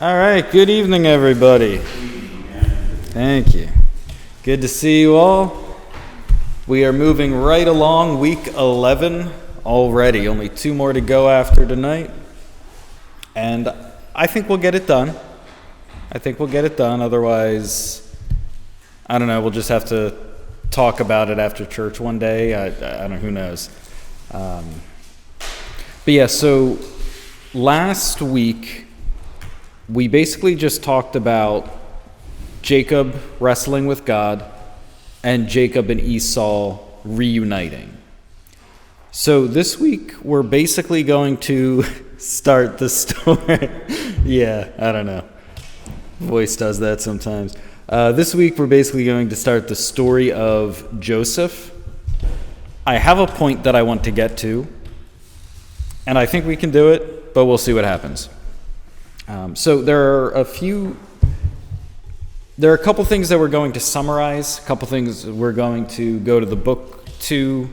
All right, good evening, everybody. Thank you. Good to see you all. We are moving right along week 11 already. Only 2 more to go after tonight. And I think we'll get it done. Otherwise, I don't know, we'll just have to talk about it after church one day. I don't know, who knows. But yeah, so last week, we basically just talked about Jacob wrestling with God and Jacob and Esau reuniting. So this week, we're basically going to start the story. Yeah, I don't know. Voice does that sometimes. This week, we're basically going to start the story of Joseph. I have a point that I want to get to, and I think we can do it, but we'll see what happens. So there are a couple things that we're going to summarize, a couple things we're going to go to the book to,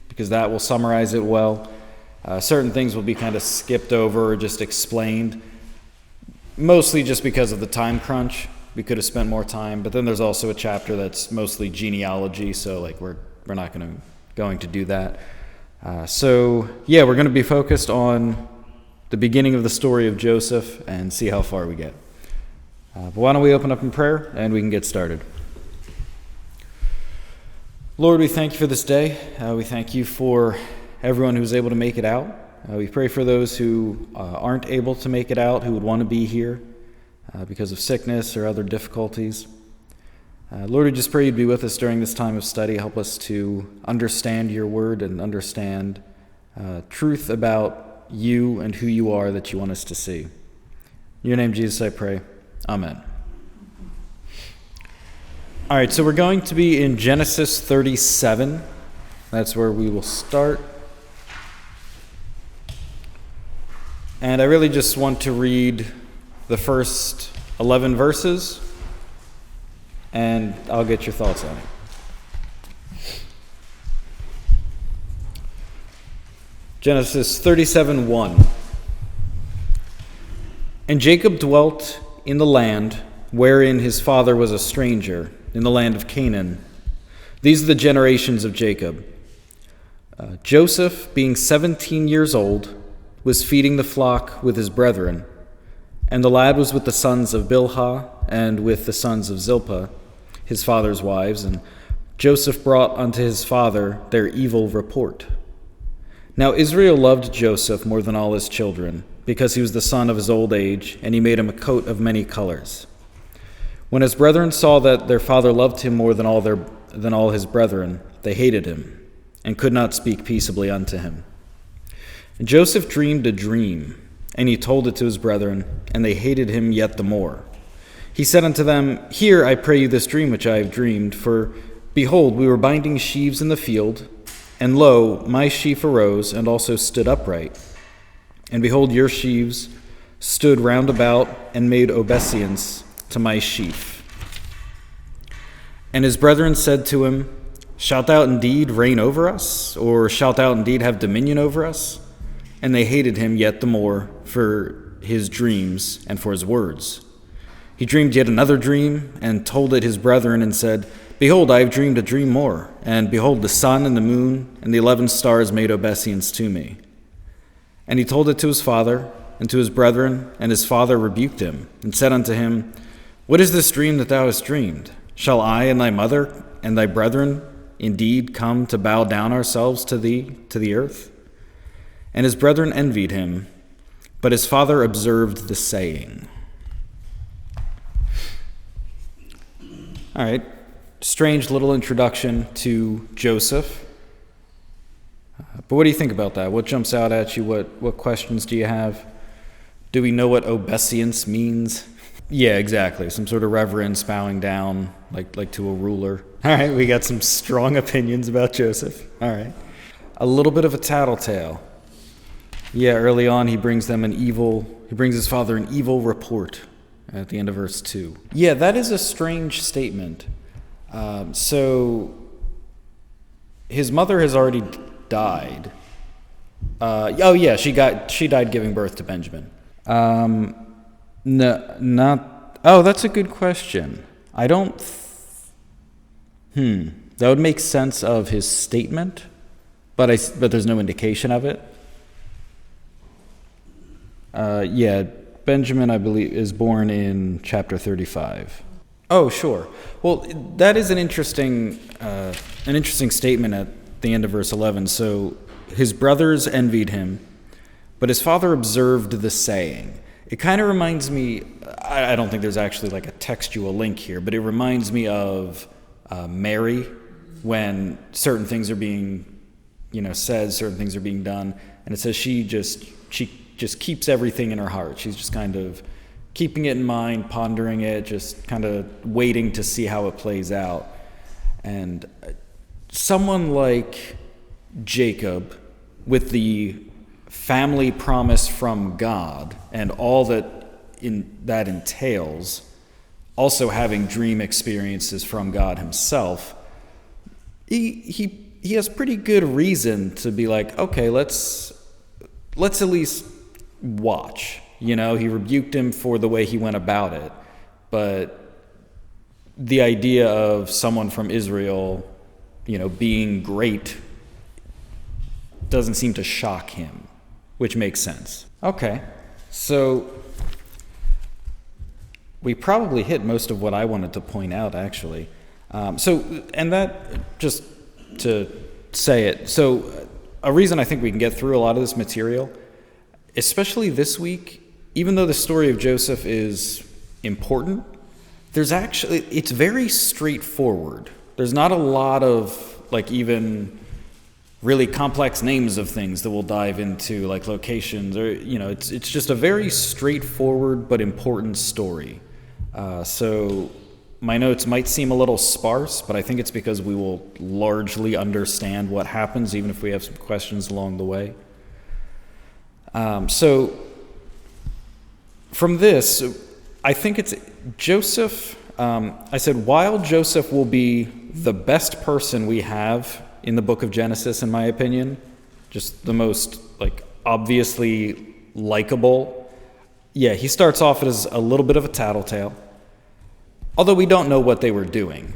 because that will summarize it well. Certain things will be kind of skipped over or just explained, mostly just because of the time crunch. We could have spent more time, but then there's also a chapter that's mostly genealogy, so like we're not going to do that. So yeah, we're going to be focused on the beginning of the story of Joseph and see how far we get. But why don't we open up in prayer and we can get started. Lord, we thank you for this day. We thank you for everyone who's able to make it out. We pray for those who aren't able to make it out, who would want to be here because of sickness or other difficulties. Lord, we just pray you'd be with us during this time of study. Help us to understand your word and understand truth about you and who you are that you want us to see. In your name, Jesus, I pray. Amen. All right, so we're going to be in Genesis 37. That's where we will start. And I really just want to read the first 11 verses, and I'll get your thoughts on it. Genesis 37:1. And Jacob dwelt in the land wherein his father was a stranger, in the land of Canaan. These are the generations of Jacob. Joseph, being 17 years old, was feeding the flock with his brethren, and the lad was with the sons of Bilhah and with the sons of Zilpah, his father's wives, and Joseph brought unto his father their evil report. Now Israel loved Joseph more than all his children, because he was the son of his old age, and he made him a coat of many colors. When his brethren saw that their father loved him more than all his brethren, they hated him, and could not speak peaceably unto him. And Joseph dreamed a dream, and he told it to his brethren, and they hated him yet the more. He said unto them, Hear, I pray you, this dream which I have dreamed, for behold, we were binding sheaves in the field, and lo, my sheaf arose, and also stood upright. And behold, your sheaves stood round about, and made obeisance to my sheaf. And his brethren said to him, Shalt thou indeed reign over us? Or shalt thou indeed have dominion over us? And they hated him yet the more for his dreams and for his words. He dreamed yet another dream, and told it his brethren, and said, Behold, I have dreamed a dream more, and behold, the sun and the moon and the 11 stars made obeisance to me. And he told it to his father and to his brethren, and his father rebuked him, and said unto him, What is this dream that thou hast dreamed? Shall I and thy mother and thy brethren indeed come to bow down ourselves to thee, to the earth? And his brethren envied him, but his father observed the saying. All right. Strange little introduction to Joseph. But what do you think about that? What jumps out at you? What questions do you have? Do we know what obeisance means? Yeah, exactly. Some sort of reverence, bowing down, like to a ruler. All right, we got some strong opinions about Joseph. All right. A little bit of a tattletale. Yeah, early on he brings his father an evil report at the end of verse 2. Yeah, that is a strange statement. So his mother has already died. She died giving birth to Benjamin. No, not. Oh, that's a good question. I don't. That would make sense of his statement, but there's no indication of it. Yeah, Benjamin, I believe, is born in chapter 35. Oh, sure. Well, that is an interesting statement at the end of verse 11. So his brothers envied him, but his father observed the saying. It kind of reminds me, I don't think there's actually like a textual link here, but it reminds me of Mary when certain things are being, said, certain things are being done, and it says she just keeps everything in her heart. She's just kind of keeping it in mind, pondering it, just kind of waiting to see how it plays out. And someone like Jacob, with the family promise from God and all that entails, also having dream experiences from God himself, he has pretty good reason to be like, okay, let's at least watch. He rebuked him for the way he went about it, but the idea of someone from Israel, being great doesn't seem to shock him, which makes sense. Okay, so we probably hit most of what I wanted to point out, actually. And that, just to say it, so a reason I think we can get through a lot of this material, especially this week, even though the story of Joseph is important, it's very straightforward. There's not a lot of, even really complex names of things that we'll dive into, like locations, or, it's just a very straightforward but important story. So my notes might seem a little sparse, but I think it's because we will largely understand what happens, even if we have some questions along the way. So from this, I think it's Joseph. I said, while Joseph will be the best person we have in the book of Genesis, in my opinion, just the most obviously likable. Yeah, he starts off as a little bit of a tattletale. Although we don't know what they were doing.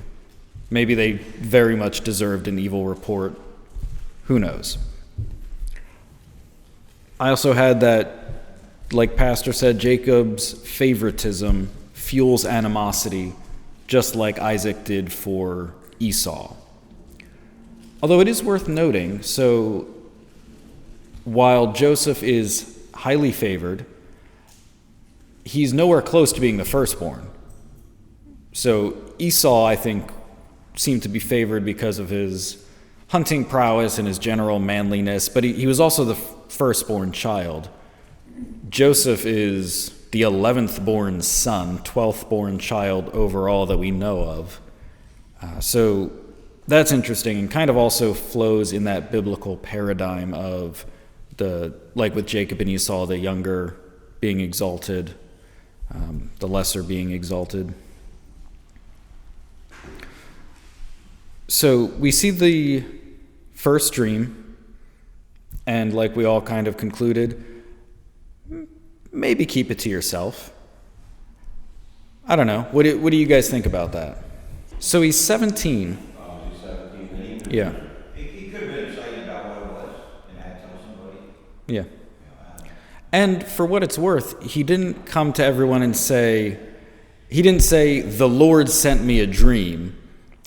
Maybe they very much deserved an evil report. Who knows? I also had that, like Pastor said, Jacob's favoritism fuels animosity, just like Isaac did for Esau. Although it is worth noting, so while Joseph is highly favored, he's nowhere close to being the firstborn. So Esau, I think, seemed to be favored because of his hunting prowess and his general manliness, but he was also the firstborn child. Joseph is the 11th born son, 12th born child overall that we know of. So that's interesting, and kind of also flows in that biblical paradigm of like with Jacob and Esau, the younger being exalted, the lesser being exalted. So we see the first dream, and like we all kind of concluded, maybe keep it to yourself. I don't know. What do you guys think about that? So he's 17. He's 17. Yeah. He could have been excited about what it was and had to tell somebody. Yeah. And for what it's worth, he didn't come to everyone and say, the Lord sent me a dream.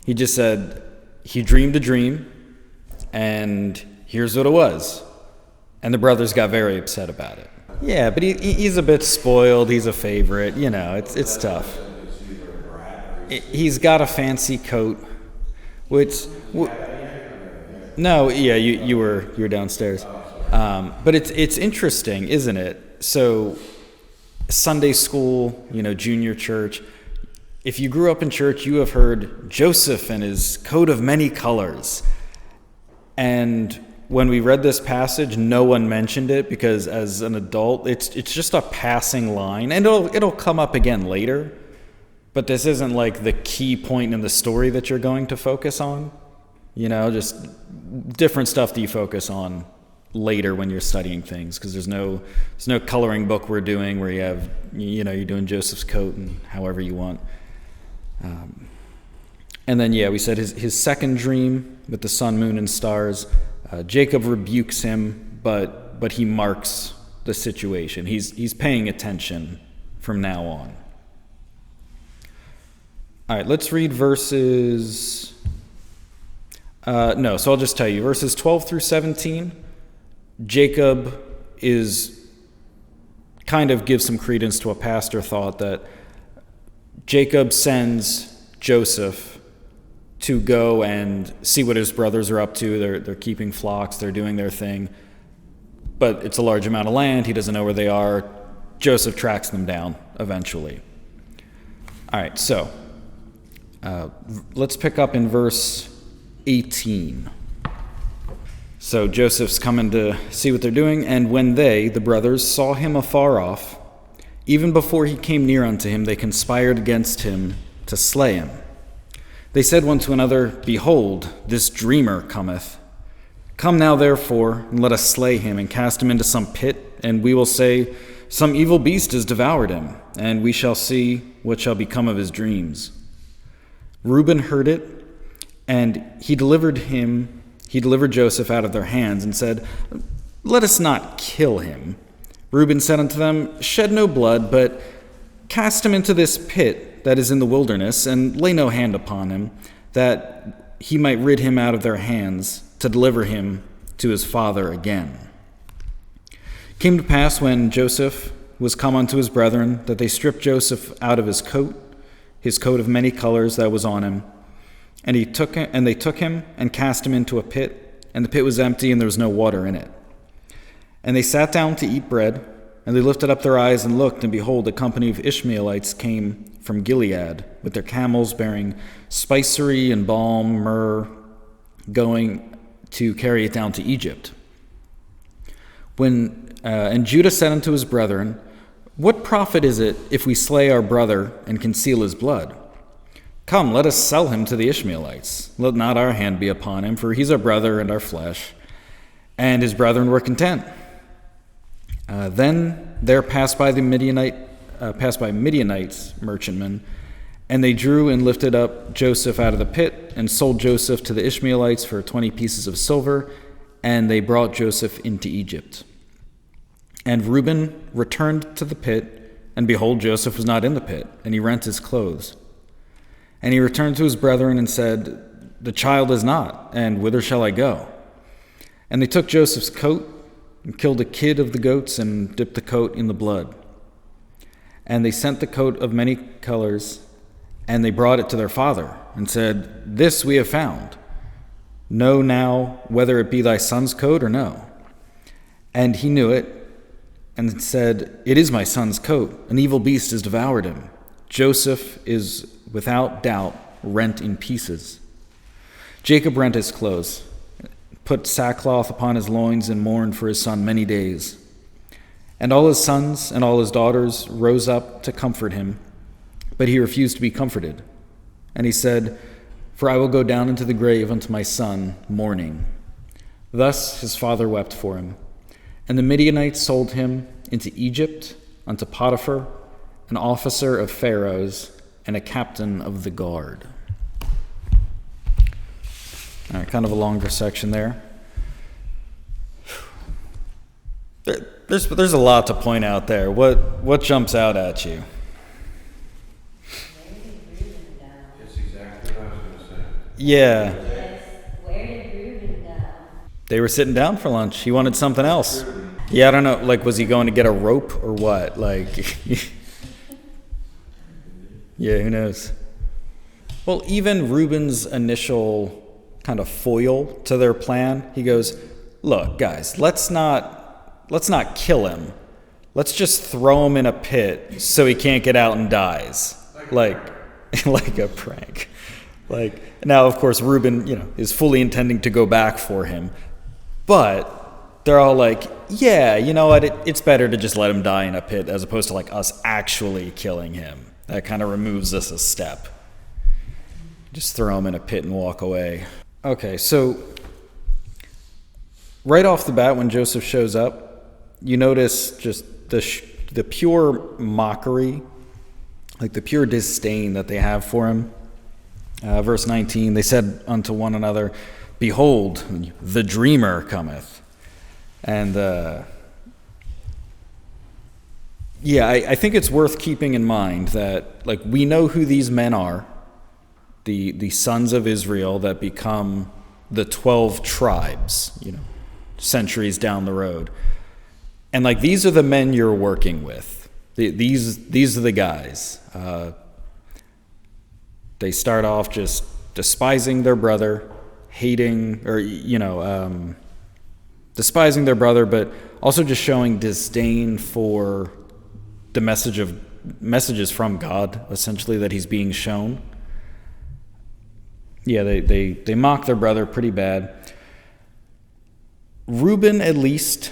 He just said, he dreamed a dream, and here's what it was. And the brothers got very upset about it. Yeah, but he's a bit spoiled. He's a favorite. It's tough. He's got a fancy coat, no, yeah, you were downstairs. But it's interesting, isn't it? So Sunday school, junior church. If you grew up in church, you have heard Joseph and his coat of many colors. And when we read this passage, no one mentioned it because as an adult, it's just a passing line. And it'll come up again later. But this isn't like the key point in the story that you're going to focus on. Just different stuff that you focus on later when you're studying things, because there's no coloring book we're doing where you have, you're doing Joseph's coat and however you want. And then, we said his second dream with the sun, moon, and stars, Jacob rebukes him, but he marks the situation. He's paying attention from now on. All right, let's read verses... so I'll just tell you. Verses 12 through 17, Jacob gives some credence to a pastor thought that Jacob sends Joseph to go and see what his brothers are up to. They're keeping flocks, they're doing their thing. But it's a large amount of land, he doesn't know where they are. Joseph tracks them down eventually. All right, so let's pick up in verse 18. So Joseph's coming to see what they're doing, and when they, the brothers, saw him afar off, even before he came near unto him, they conspired against him to slay him. They said one to another, Behold, this dreamer cometh. Come now, therefore, and let us slay him, and cast him into some pit, and we will say, Some evil beast has devoured him, and we shall see what shall become of his dreams. Reuben heard it, and he delivered Joseph out of their hands, and said, Let us not kill him. Reuben said unto them, Shed no blood, but cast him into this pit that is in the wilderness, and lay no hand upon him, that he might rid him out of their hands, to deliver him to his father again. It came to pass when Joseph was come unto his brethren, that they stripped Joseph out of his coat of many colors that was on him, and they took him and cast him into a pit, and the pit was empty, and there was no water in it. And they sat down to eat bread, and they lifted up their eyes and looked, and behold, a company of Ishmaelites came from Gilead, with their camels bearing spicery and balm, myrrh, going to carry it down to Egypt. And Judah said unto his brethren, What profit is it if we slay our brother and conceal his blood? Come, let us sell him to the Ishmaelites. Let not our hand be upon him, for he's our brother and our flesh. And his brethren were content. Then there passed by Midianites merchantmen, and they drew and lifted up Joseph out of the pit, and sold Joseph to the Ishmaelites for 20 pieces of silver, and they brought Joseph into Egypt. And Reuben returned to the pit, and behold, Joseph was not in the pit, and he rent his clothes. And he returned to his brethren and said, The child is not, and whither shall I go? And they took Joseph's coat, and killed a kid of the goats, and dipped the coat in the blood. And they sent the coat of many colors, and they brought it to their father, and said, This we have found. Know now whether it be thy son's coat or no. And he knew it, and said, It is my son's coat. An evil beast has devoured him. Joseph is without doubt rent in pieces. Jacob rent his clothes, put sackcloth upon his loins, and mourned for his son many days. And all his sons and all his daughters rose up to comfort him, but he refused to be comforted. And he said, For I will go down into the grave unto my son, mourning. Thus his father wept for him. And the Midianites sold him into Egypt unto Potiphar, an officer of Pharaoh's, and a captain of the guard. All right, kind of a longer section there. There's a lot to point out there. What jumps out at you? That's exactly what I was going to say. Yeah. Where did Reuben go? They were sitting down for lunch. He wanted something else. Yeah, I don't know. Like, was he going to get a rope or what? Like, yeah, who knows? Well, even Reuben's initial kind of foil to their plan, he goes, look, guys, let's not kill him. Let's just throw him in a pit so he can't get out and dies. Like a prank. Like, now, of course, Reuben, is fully intending to go back for him. But they're all like, yeah, you know what? It's better to just let him die in a pit as opposed to like us actually killing him. That kind of removes us a step. Just throw him in a pit and walk away. Okay, so Right off the bat, when Joseph shows up, you notice just the pure mockery, like the pure disdain that they have for him. Verse 19, they said unto one another, "Behold, the dreamer cometh." And I think it's worth keeping in mind that, like, we know who these men are, the sons of Israel that become the 12 tribes, centuries down the road. And, like, these are the men you're working with. These are the guys. They start off just despising their brother, despising their brother, but also just showing disdain for the messages from God, essentially, that he's being shown. Yeah, they mock their brother pretty bad. Reuben, at least,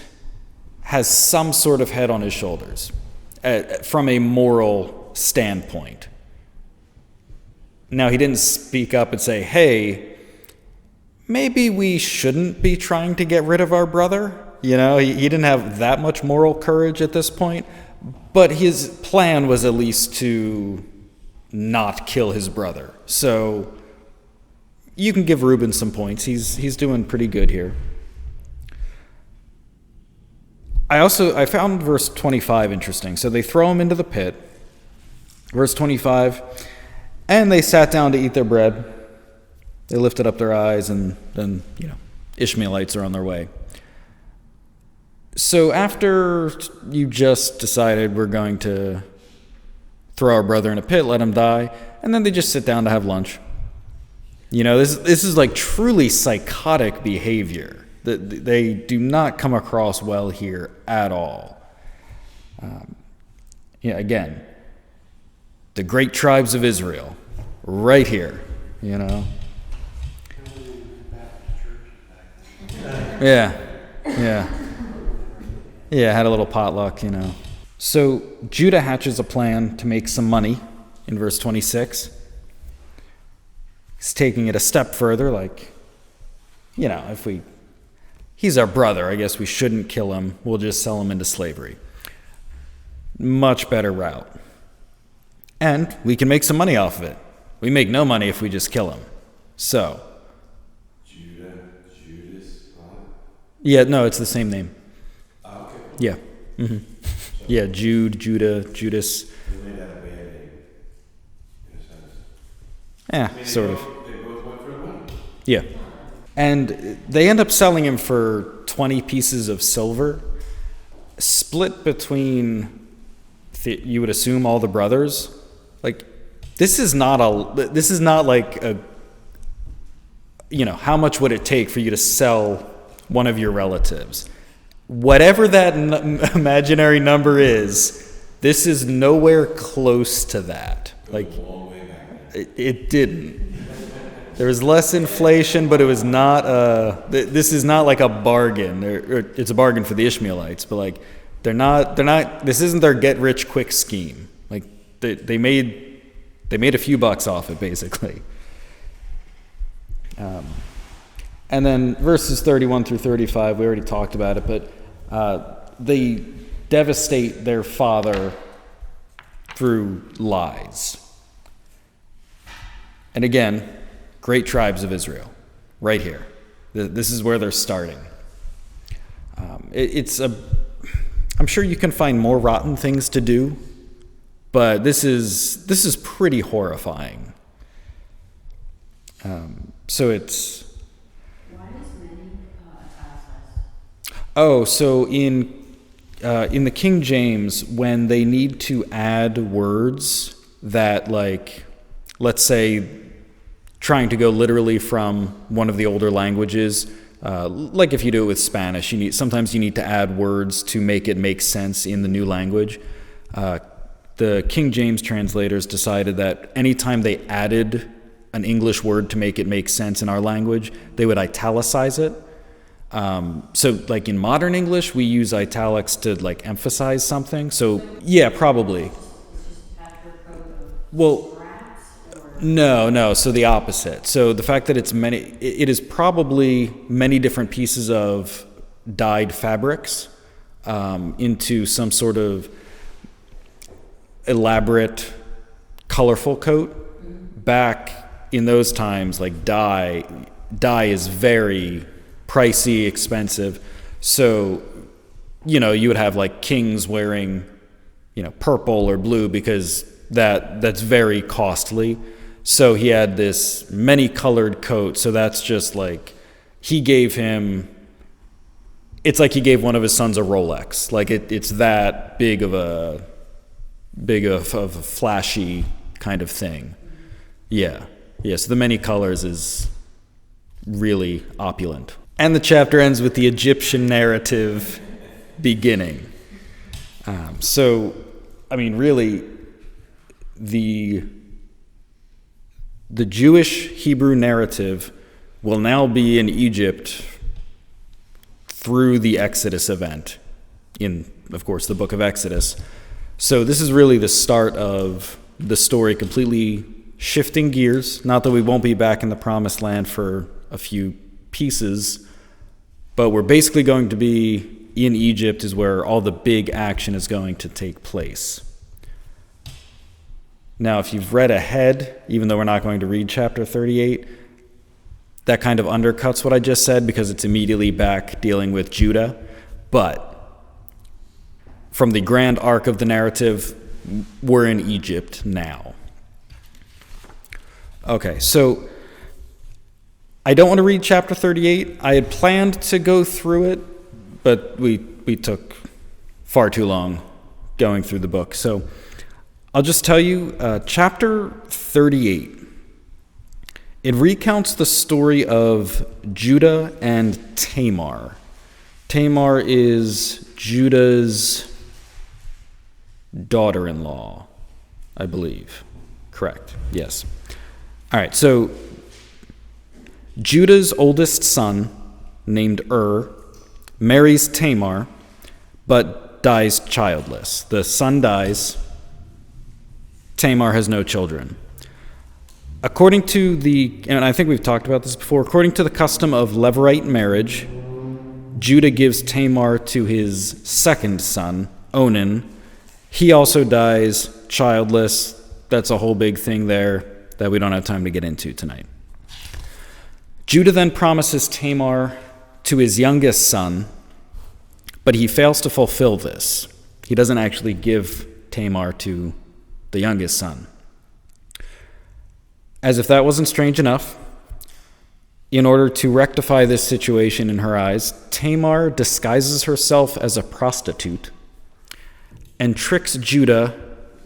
has some sort of head on his shoulders from a moral standpoint. Now, he didn't speak up and say, "Hey, maybe we shouldn't be trying to get rid of our brother." He didn't have that much moral courage at this point, but his plan was at least to not kill his brother. So you can give Reuben some points. He's doing pretty good here. I found verse 25 interesting. So they throw him into the pit. Verse 25, and they sat down to eat their bread. They lifted up their eyes, and then, Ishmaelites are on their way. So after you just decided we're going to throw our brother in a pit, let him die, and then they just sit down to have lunch. This is like truly psychotic behavior. They do not come across well here at all. Again, the great tribes of Israel, right here, Yeah. Had a little potluck, So Judah hatches a plan to make some money in verse 26. He's taking it a step further, like, he's our brother, I guess we shouldn't kill him. We'll just sell him into slavery. Much better route. And we can make some money off of it. We make no money if we just kill him. So. Judas. Yeah, no, it's the same name. Okay. Yeah. Mm-hmm. Yeah, Jude, Judah, Judas. They made that a bad name, in a sense. Yeah, sort of. They both went for the money. Yeah. And they end up selling him for 20 pieces of silver, split between, you would assume, all the brothers. Like, this is not like a, how much would it take for you to sell one of your relatives? Whatever that imaginary number is, this is nowhere close to that. Like, it didn't. There was less inflation, but it was not this is not like a bargain. It's a bargain for the Ishmaelites, but like they're not this isn't their get rich quick scheme. Like they made a few bucks off it, basically. And then verses 31 through 35, we already talked about it, but they devastate their father through lies. And again, great tribes of Israel, right here. This is where they're starting. I'm sure you can find more rotten things to do, but this is pretty horrifying. So it's. Why does many italicized? Oh, so in the King James, when they need to add words that, like, let's say, trying to go literally from one of the older languages, like if you do it with Spanish, sometimes you need to add words to make it make sense in the new language. The King James translators decided that anytime they added an English word to make it make sense in our language, they would italicize it. So like in modern English, we use italics to like emphasize something. So yeah, probably. Well, no. So the opposite. So the fact that it is probably many different pieces of dyed fabrics into some sort of elaborate, colorful coat. Back in those times, like dye is very pricey, expensive. So, you would have like kings wearing, purple or blue because that's very costly. So he had this many-colored coat. So that's just like it's like he gave one of his sons a Rolex. Like it's that big of a flashy kind of thing. Yeah. So the many colors is really opulent. And the chapter ends with the Egyptian narrative beginning. Really, the Jewish Hebrew narrative will now be in Egypt through the Exodus event in, of course, the book of Exodus. So this is really the start of the story completely shifting gears. Not that we won't be back in the Promised Land for a few pieces, but we're basically going to be in Egypt is where all the big action is going to take place. Now, if you've read ahead, even though we're not going to read chapter 38, that kind of undercuts what I just said because it's immediately back dealing with Judah. But from the grand arc of the narrative, we're in Egypt now. Okay, so I don't want to read chapter 38. I had planned to go through it, but we took far too long going through the book. So I'll just tell you, chapter 38, it recounts the story of Judah and Tamar. Tamar is Judah's daughter-in-law, I believe. Correct, yes. All right, so Judah's oldest son, named marries Tamar, but dies childless. The son dies. Tamar has no children. According to and I think we've talked about this before, according to the custom of Levirate marriage, Judah gives Tamar to his second son, Onan. He also dies childless. That's a whole big thing there that we don't have time to get into tonight. Judah then promises Tamar to his youngest son, but he fails to fulfill this. He doesn't actually give Tamar to the youngest son. As if that wasn't strange enough, in order to rectify this situation in her eyes, Tamar disguises herself as a prostitute and tricks Judah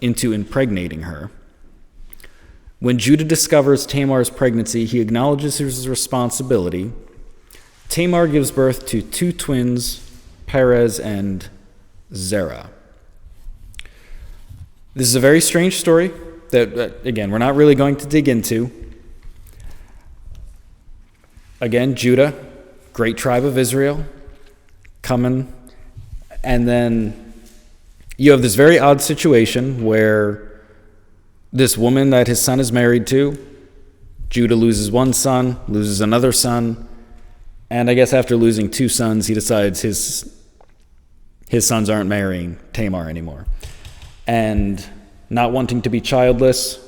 into impregnating her. When Judah discovers Tamar's pregnancy, he acknowledges his responsibility. Tamar gives birth to two twins, Perez and Zerah. This is a very strange story that, again, we're not really going to dig into. Again, Judah, great tribe of Israel, coming, and then you have this very odd situation where this woman that his son is married to, Judah loses one son, loses another son, and I guess after losing two sons, he decides his sons aren't marrying Tamar anymore. And not wanting to be childless,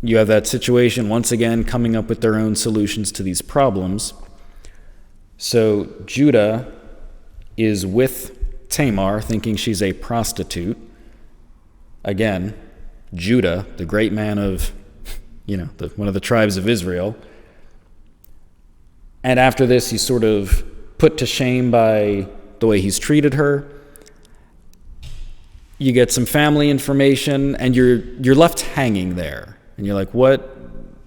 you have that situation once again coming up with their own solutions to these problems. So Judah is with Tamar, thinking she's a prostitute. Again, Judah, the great man of, one of the tribes of Israel. And after this, he's sort of put to shame by the way he's treated her. You get some family information, and you're left hanging there. And you're like, what?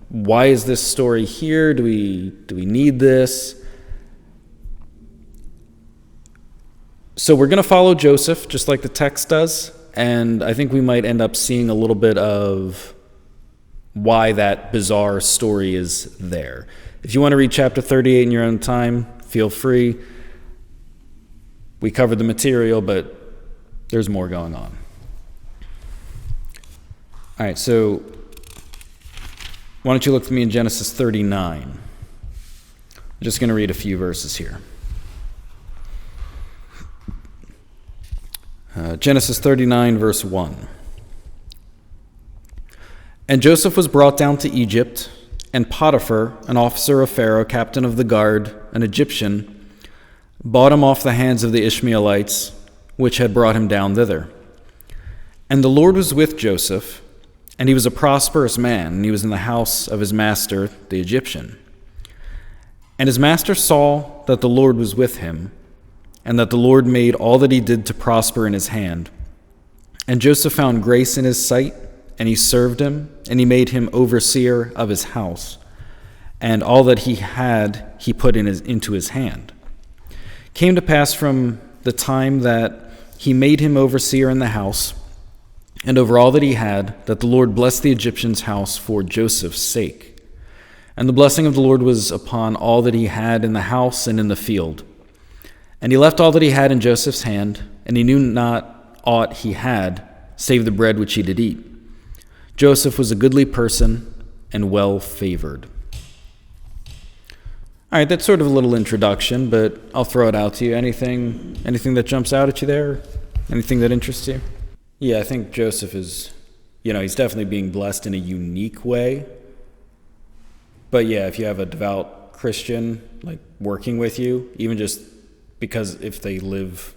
Why is this story here? Do we need this? So we're going to follow Joseph, just like the text does. And I think we might end up seeing a little bit of why that bizarre story is there. If you want to read chapter 38 in your own time, feel free. We covered the material, but there's more going on. All right, so why don't you look with me in Genesis 39? I'm just going to read a few verses here. Genesis 39, verse 1. And Joseph was brought down to Egypt, and Potiphar, an officer of Pharaoh, captain of the guard, an Egyptian, bought him off the hands of the Ishmaelites, which had brought him down thither. And the Lord was with Joseph, and he was a prosperous man, and he was in the house of his master, the Egyptian. And his master saw that the Lord was with him, and that the Lord made all that he did to prosper in his hand. And Joseph found grace in his sight, and he served him, and he made him overseer of his house. And all that he had he put into his hand. Came to pass from the time that he made him overseer in the house, and over all that he had, that the Lord blessed the Egyptian's house for Joseph's sake. And the blessing of the Lord was upon all that he had in the house and in the field. And he left all that he had in Joseph's hand, and he knew not aught he had, save the bread which he did eat. Joseph was a goodly person and well favored. All right, that's sort of a little introduction, but I'll throw it out to you. Anything that jumps out at you there? Anything that interests you? Yeah, I think Joseph is, he's definitely being blessed in a unique way. But yeah, if you have a devout Christian, working with you, even just because if they live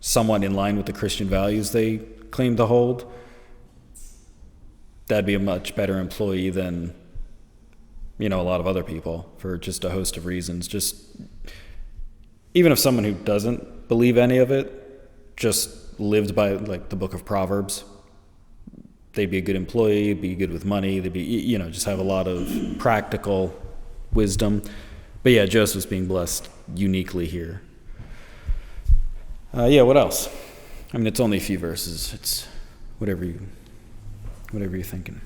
somewhat in line with the Christian values they claim to hold, that'd be a much better employee than, a lot of other people for just a host of reasons. Just, even if someone who doesn't believe any of it just lived by the book of Proverbs, they'd be a good employee, be good with money, they'd be, just have a lot of practical wisdom. But yeah, Joseph's being blessed uniquely here. What else? I mean, it's only a few verses. It's whatever you're thinking.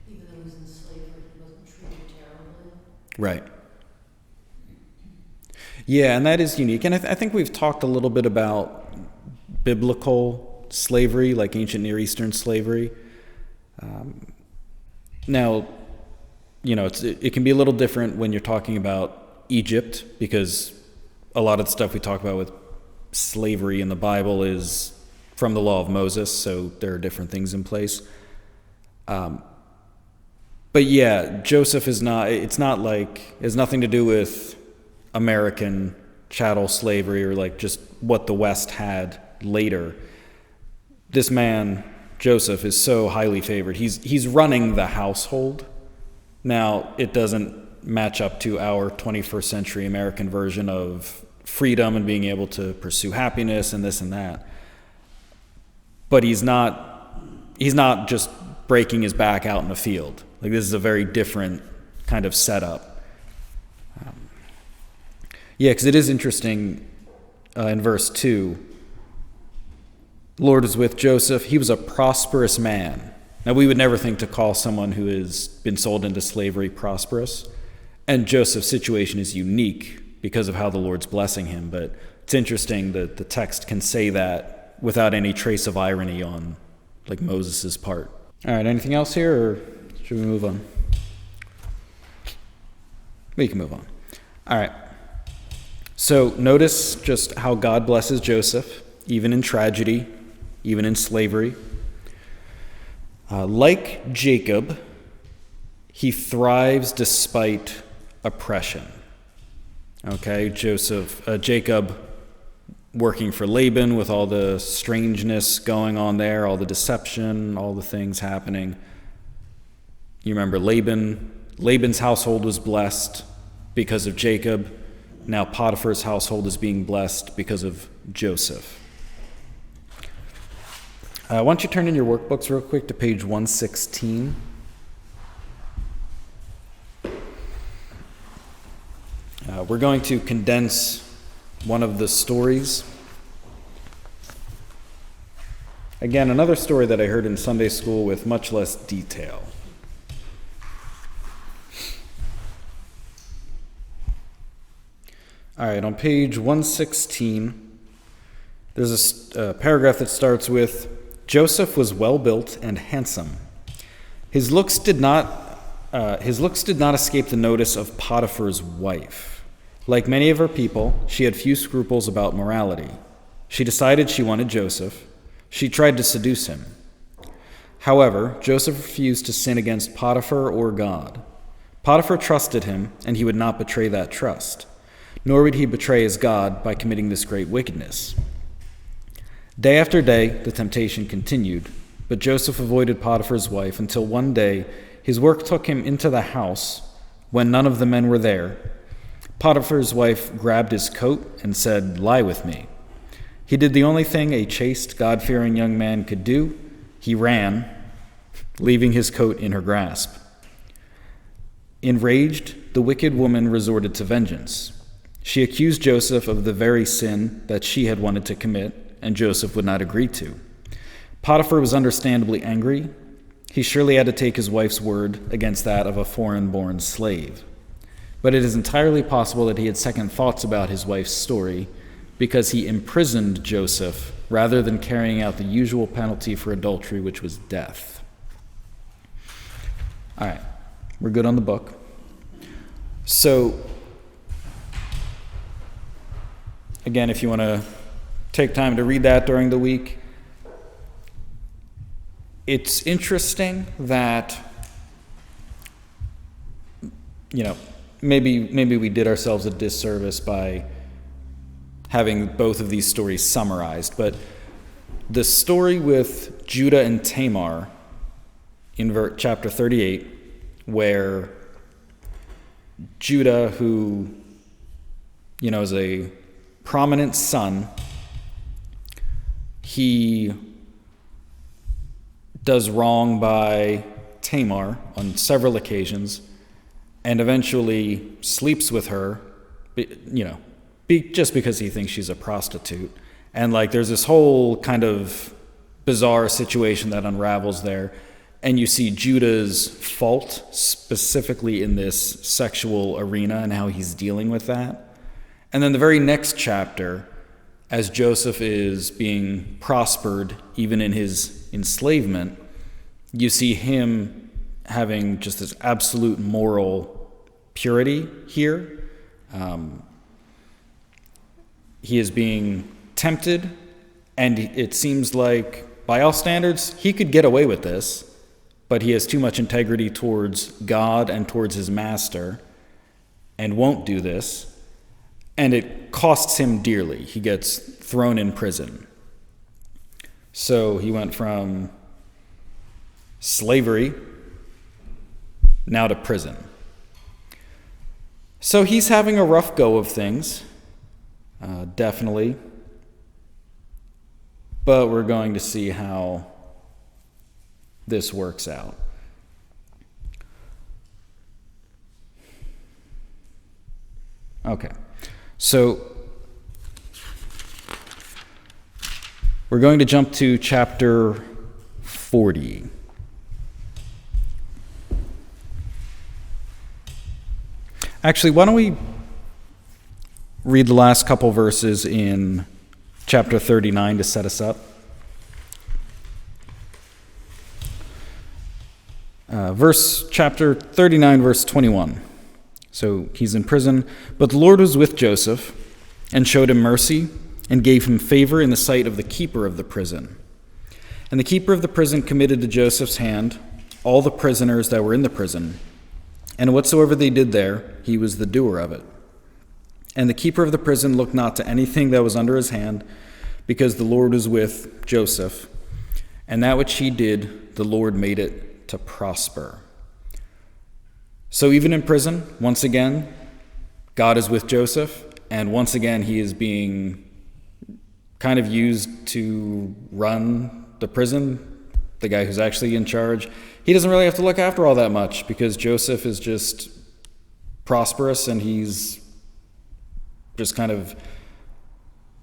Even though he was in slavery, he wasn't treated terribly. Right. Yeah, and that is unique. And I think we've talked a little bit about biblical slavery, like ancient Near Eastern slavery. Now, it can be a little different when you're talking about Egypt, because a lot of the stuff we talk about with slavery in the Bible is from the law of Moses, so there are different things in place. But yeah, Joseph is not, it has nothing to do with American chattel slavery or just what the West had later. This man, Joseph, is so highly favored. He's running the household. Now, it doesn't match up to our 21st century American version of freedom and being able to pursue happiness and this and that. But he's not just breaking his back out in the field. This is a very different kind of setup. Because it is interesting in verse 2. The Lord was with Joseph. He was a prosperous man. Now, we would never think to call someone who has been sold into slavery prosperous. And Joseph's situation is unique because of how the Lord's blessing him. But it's interesting that the text can say that without any trace of irony on Moses' part. All right, anything else here, or should we move on? We can move on. All right. So notice just how God blesses Joseph, even in tragedy, even in slavery. Like Jacob, he thrives despite oppression. Okay, Jacob working for Laban with all the strangeness going on there, all the deception, all the things happening. You remember Laban's household was blessed because of Jacob. Now Potiphar's household is being blessed because of Joseph. Why don't you turn in your workbooks real quick to page 116. We're going to condense one of the stories. Again, another story that I heard in Sunday school with much less detail. All right, on page 116, there's a paragraph that starts with, Joseph was well built and handsome. His looks did not escape the notice of Potiphar's wife. Like many of her people, she had few scruples about morality. She decided she wanted Joseph. She tried to seduce him. However, Joseph refused to sin against Potiphar or God. Potiphar trusted him, and he would not betray that trust, nor would he betray his God by committing this great wickedness. Day after day, the temptation continued, but Joseph avoided Potiphar's wife until one day his work took him into the house when none of the men were there. Potiphar's wife grabbed his coat and said, "Lie with me." He did the only thing a chaste, God-fearing young man could do. He ran, leaving his coat in her grasp. Enraged, the wicked woman resorted to vengeance. She accused Joseph of the very sin that she had wanted to commit, and Joseph would not agree to. Potiphar was understandably angry. He surely had to take his wife's word against that of a foreign-born slave. But it is entirely possible that he had second thoughts about his wife's story because he imprisoned Joseph rather than carrying out the usual penalty for adultery, which was death. All right, we're good on the book. So, again, if you want to take time to read that during the week, it's interesting that, maybe we did ourselves a disservice by having both of these stories summarized, but the story with Judah and Tamar in chapter 38, where Judah, who, is a prominent son, he does wrong by Tamar on several occasions and eventually sleeps with her, just because he thinks she's a prostitute. And there's this whole kind of bizarre situation that unravels there. And you see Judah's fault specifically in this sexual arena and how he's dealing with that. And then the very next chapter, as Joseph is being prospered even in his enslavement, you see him having just this absolute moral purity here. He is being tempted, and it seems like, by all standards, he could get away with this, but he has too much integrity towards God and towards his master and won't do this, and it costs him dearly. He gets thrown in prison. So he went from slavery now to prison. So he's having a rough go of things, definitely. But we're going to see how this works out. Okay, so we're going to jump to chapter 40. Actually, why don't we read the last couple verses in chapter 39 to set us up? Chapter 39, verse 21. So he's in prison, but the Lord was with Joseph and showed him mercy and gave him favor in the sight of the keeper of the prison. And the keeper of the prison committed to Joseph's hand all the prisoners that were in the prison, and whatsoever they did there, he was the doer of it. And the keeper of the prison looked not to anything that was under his hand, because the Lord was with Joseph. And that which he did, the Lord made it to prosper. So even in prison, once again, God is with Joseph, and once again he is being kind of used to run the prison, the guy who's actually in charge. He doesn't really have to look after all that much because Joseph is just prosperous and he's just kind of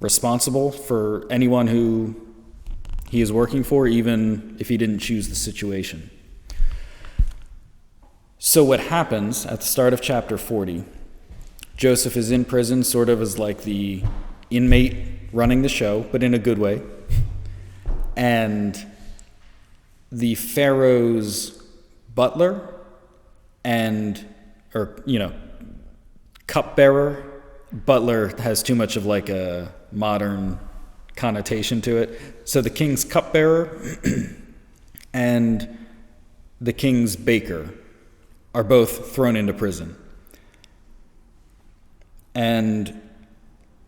responsible for anyone who he is working for, even if he didn't choose the situation. So what happens at the start of chapter 40, Joseph is in prison sort of as like the inmate running the show, but in a good way. And the Pharaoh's butler cupbearer. Butler has too much of like a modern connotation to it. So the king's cupbearer and the king's baker are both thrown into prison. And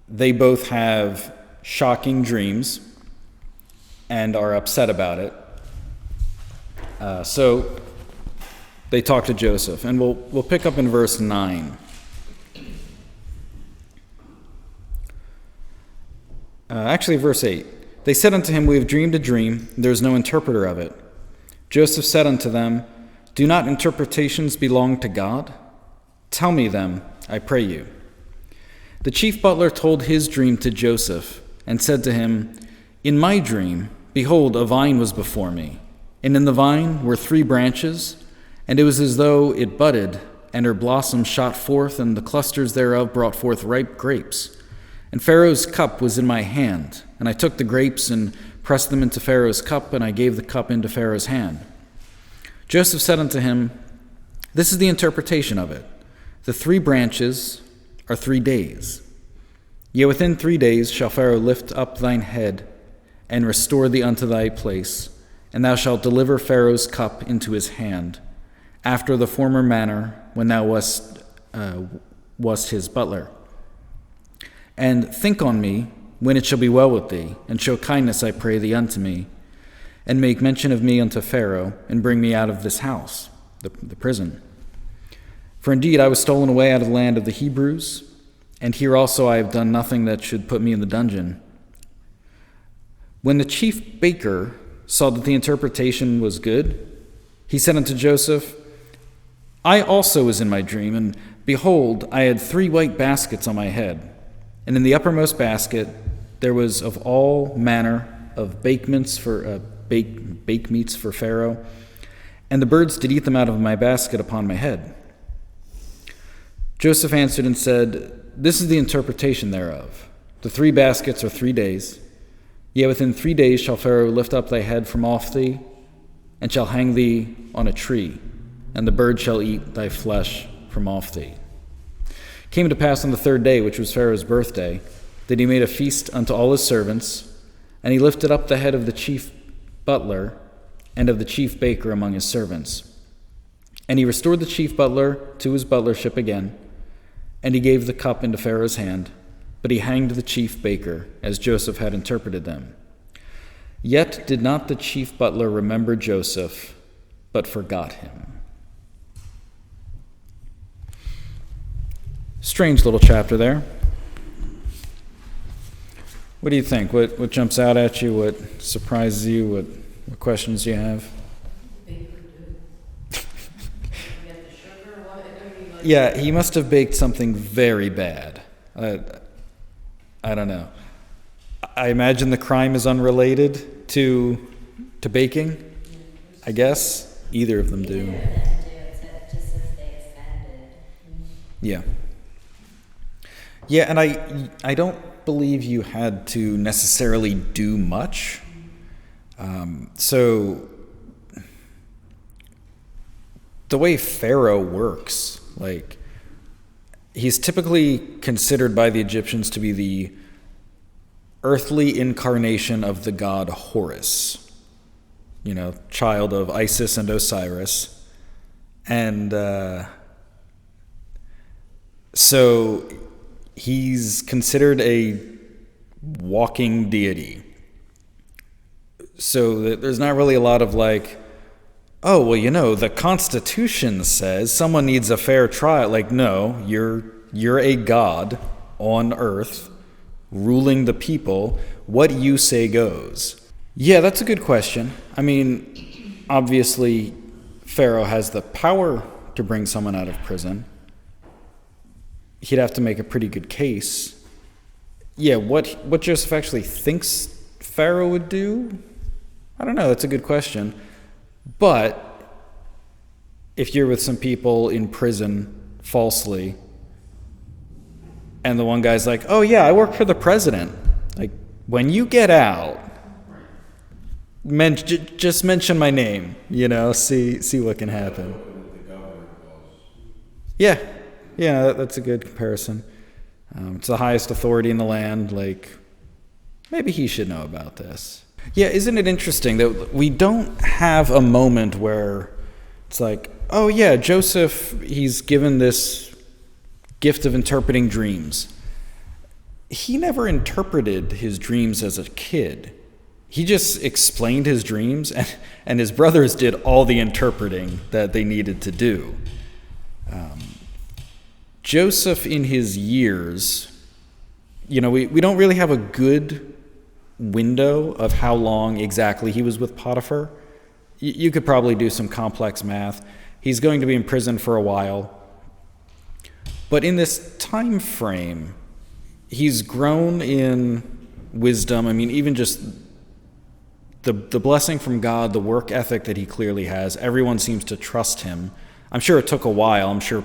they both have shocking dreams and are upset about it. So they talk to Joseph, and we'll pick up in verse 9. Actually, verse 8. They said unto him, We have dreamed a dream, there is no interpreter of it. Joseph said unto them, Do not interpretations belong to God? Tell me them, I pray you. The chief butler told his dream to Joseph, and said to him, In my dream, behold, a vine was before me, and in the vine were 3 branches, and it was as though it budded, and her blossoms shot forth, and the clusters thereof brought forth ripe grapes. And Pharaoh's cup was in my hand, and I took the grapes and pressed them into Pharaoh's cup, and I gave the cup into Pharaoh's hand. Joseph said unto him, This is the interpretation of it. The 3 branches are 3 days. Yet within 3 days shall Pharaoh lift up thine head, and restore thee unto thy place, and thou shalt deliver Pharaoh's cup into his hand, after the former manner when thou wast his butler. And think on me when it shall be well with thee, and show kindness, I pray thee, unto me, and make mention of me unto Pharaoh, and bring me out of this house, the prison. For indeed I was stolen away out of the land of the Hebrews, and here also I have done nothing that should put me in the dungeon. When the chief baker saw that the interpretation was good, he said unto Joseph, I also was in my dream, and behold, I had 3 white baskets on my head. And in the uppermost basket there was of all manner of baked meats for Pharaoh, and the birds did eat them out of my basket upon my head. Joseph answered and said, This is the interpretation thereof. The 3 baskets are 3 days. Yet within 3 days shall Pharaoh lift up thy head from off thee, and shall hang thee on a tree, and the birds shall eat thy flesh from off thee. It came to pass on the 3rd day, which was Pharaoh's birthday, that he made a feast unto all his servants, and he lifted up the head of the chief butler and of the chief baker among his servants. And he restored the chief butler to his butlership again, and he gave the cup into Pharaoh's hand, but he hanged the chief baker, as Joseph had interpreted them. Yet did not the chief butler remember Joseph, but forgot him. Strange little chapter there. What do you think? What jumps out at you? What surprises you? What questions do you have? Baker do. Get the sugar, what, I mean, like. Yeah, he must have baked something very bad. I don't know. I imagine the crime is unrelated to baking. I guess either of them do. Just if they offended. Yeah. Yeah, and I don't believe you had to necessarily do much. So the way Pharaoh works, like, he's typically considered by the Egyptians to be the earthly incarnation of the god Horus, child of Isis and Osiris. And so he's considered a walking deity. So there's not really a lot of like, oh, well, the Constitution says someone needs a fair trial. Like, no, you're a god on earth ruling the people. What you say goes. Yeah, that's a good question. I mean, obviously, Pharaoh has the power to bring someone out of prison. He'd have to make a pretty good case. Yeah, what Joseph actually thinks Pharaoh would do? I don't know, that's a good question. But if you're with some people in prison falsely, and the one guy's like, oh yeah, I work for the president. Like, when you get out, just mention my name, see what can happen. Yeah, that's a good comparison. It's the highest authority in the land. Like, maybe he should know about this. Yeah, isn't it interesting that we don't have a moment where it's like, oh yeah, Joseph, he's given this gift of interpreting dreams. He never interpreted his dreams as a kid. He just explained his dreams, and his brothers did all the interpreting that they needed to do. Joseph, in his years, we don't really have a good window of how long exactly he was with Potiphar. You could probably do some complex math. He's going to be in prison for a while. But in this time frame, he's grown in wisdom. I mean, even just the blessing from God, the work ethic that he clearly has, everyone seems to trust him. I'm sure it took a while. I'm sure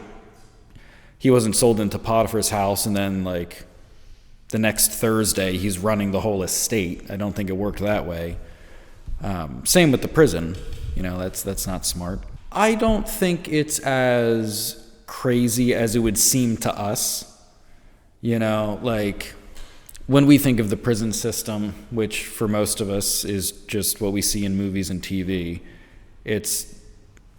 he wasn't sold into Potiphar's house and then, like, the next Thursday he's running the whole estate. I don't think it worked that way. Same with the prison. That's not smart. I don't think it's as crazy as it would seem to us. Like, when we think of the prison system, which for most of us is just what we see in movies and TV,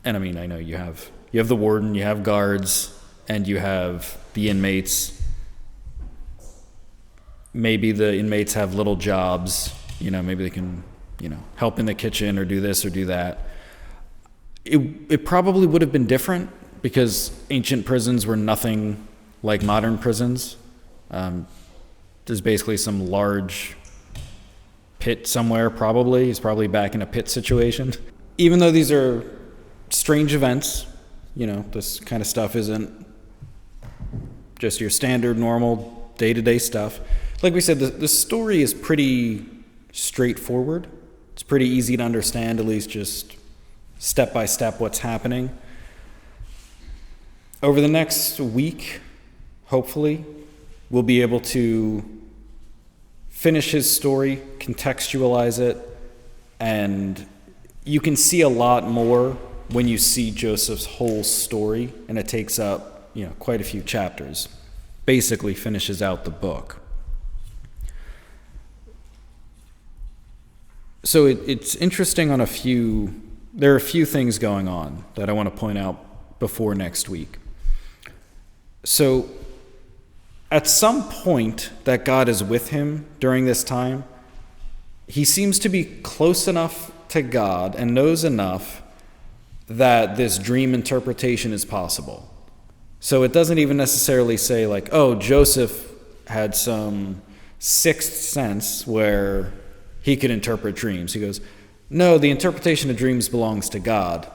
I know you have the warden, you have guards, and you have the inmates. Maybe the inmates have little jobs, maybe they can, help in the kitchen or do this or do that. It probably would have been different because ancient prisons were nothing like modern prisons. There's basically some large pit somewhere, probably. He's probably back in a pit situation. Even though these are strange events, this kind of stuff isn't just your standard, normal, day-to-day stuff. Like we said, the story is pretty straightforward. It's pretty easy to understand, at least just step by step what's happening. Over the next week, hopefully, we'll be able to finish his story, contextualize it, and you can see a lot more when you see Joseph's whole story, and it takes up, quite a few chapters. Basically finishes out the book. So it's interesting on there are a few things going on that I want to point out before next week. So at some point that God is with him during this time, he seems to be close enough to God and knows enough that this dream interpretation is possible. So it doesn't even necessarily say like, oh, Joseph had some sixth sense where he could interpret dreams. He goes, no, the interpretation of dreams belongs to God.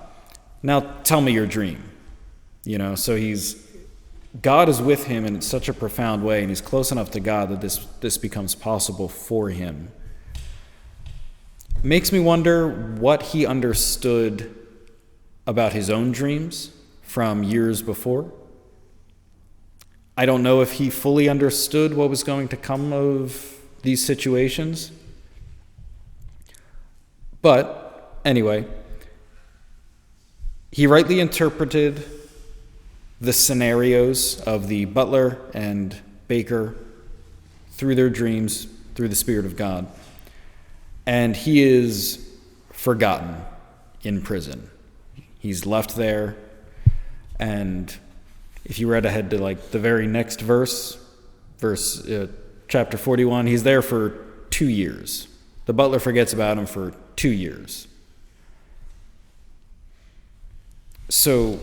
Now tell me your dream. So God is with him in such a profound way, and he's close enough to God that this becomes possible for him. Makes me wonder what he understood about his own dreams from years before. I don't know if he fully understood what was going to come of these situations. But anyway, he rightly interpreted the scenarios of the butler and baker through their dreams, through the Spirit of God. And he is forgotten in prison. He's left there, and if you read ahead to like the very next chapter 41, he's there for 2 years. The butler forgets about him for 2 years. So,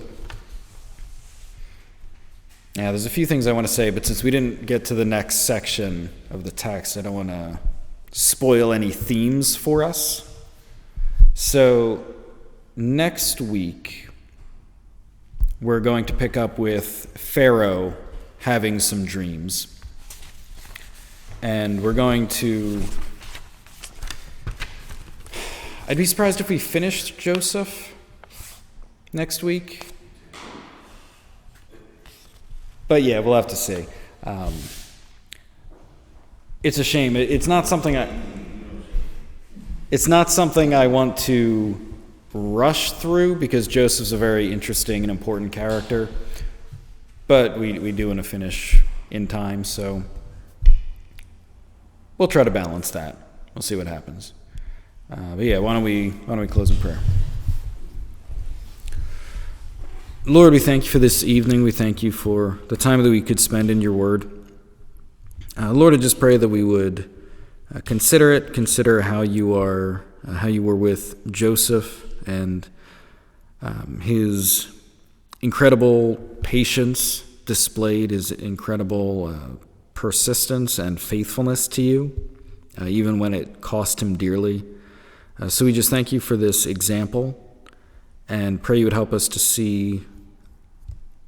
yeah, there's a few things I want to say, but since we didn't get to the next section of the text, I don't want to spoil any themes for us. So, next week, we're going to pick up with Pharaoh having some dreams. And we're going to... I'd be surprised if we finished Joseph next week. But yeah, we'll have to see. It's a shame. It's not something I want to rush through because Joseph's a very interesting and important character. But we do want to finish in time, so we'll try to balance that. We'll see what happens. But yeah, why don't we close in prayer? Lord, we thank you for this evening. We thank you for the time that we could spend in your word. Lord, I just pray that we would consider how you were with Joseph and his incredible patience displayed, his incredible persistence and faithfulness to you, even when it cost him dearly. So we just thank you for this example and pray you would help us to see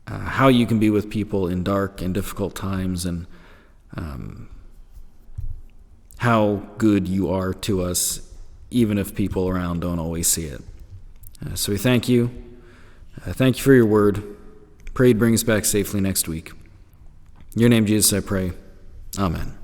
how you can be with people in dark and difficult times, and how good you are to us, even if people around don't always see it. So we thank you. Thank you for your word. Pray you'd bring us back safely next week. In your name, Jesus, I pray. Amen.